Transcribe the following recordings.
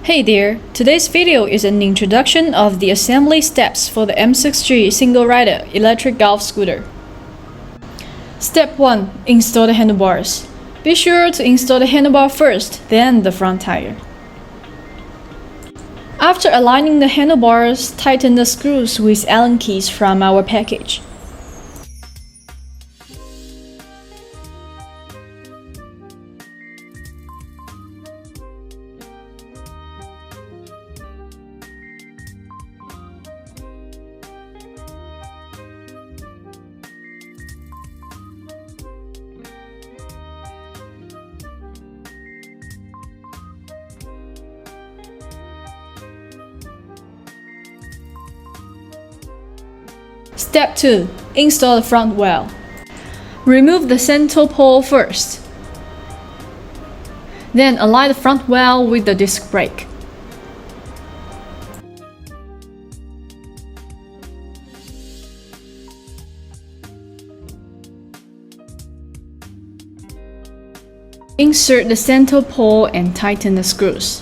Hey there, today's video is an introduction of the assembly steps for the M6G single rider electric golf scooter. Step 1. Install the handlebars. Be sure to install the handlebar first, then the front tire. After aligning the handlebars, tighten the screws with Allen keys from our package. Step 2. Install the front well. Remove the center pole first. Then align the front well with the disc brake. Insert the center pole and tighten the screws.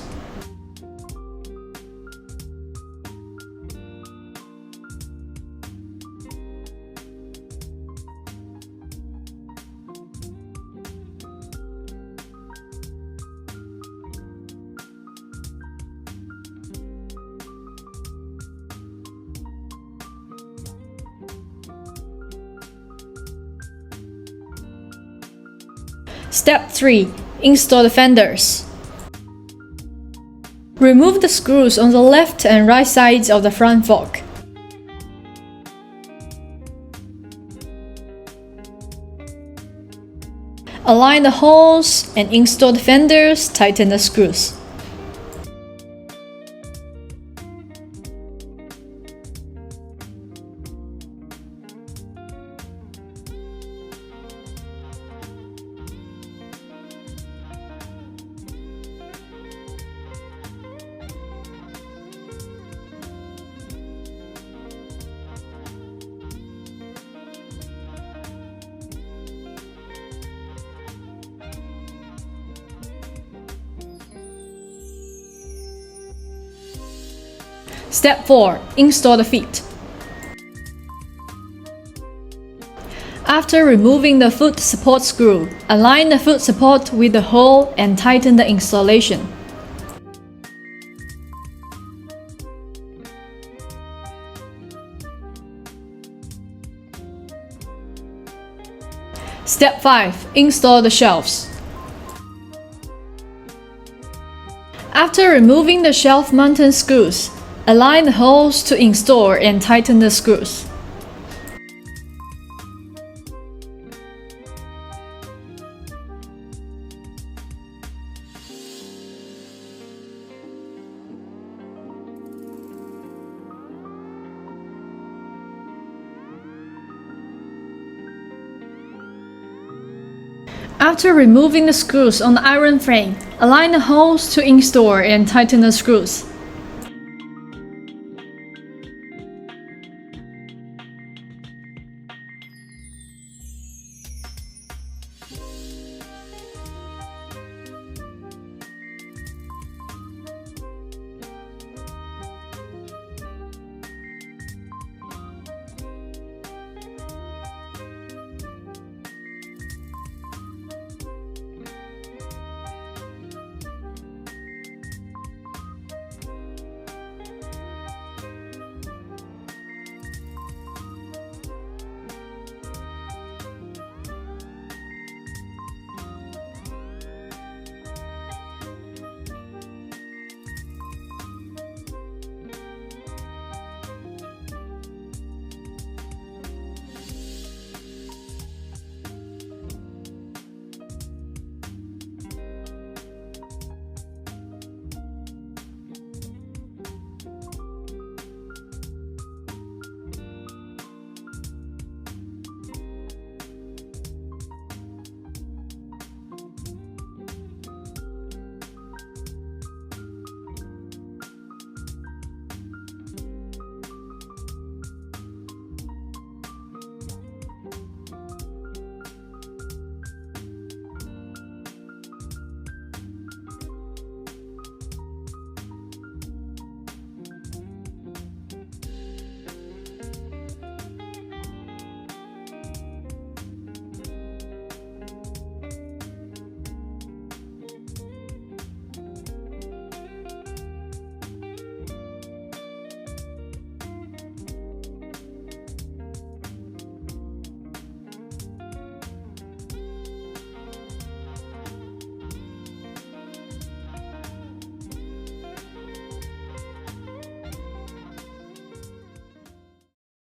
Step 3. Install the fenders. Remove the screws on the left and right sides of the front fork. Align the holes and install the fenders, tighten the screws. Step 4. Install the feet. After removing the foot support screw, align the foot support with the hole and tighten the installation. Step 5. Install the shelves. After removing the shelf mounting screws, align the holes to install and tighten the screws. After removing the screws on the iron frame, align the holes to install and tighten the screws.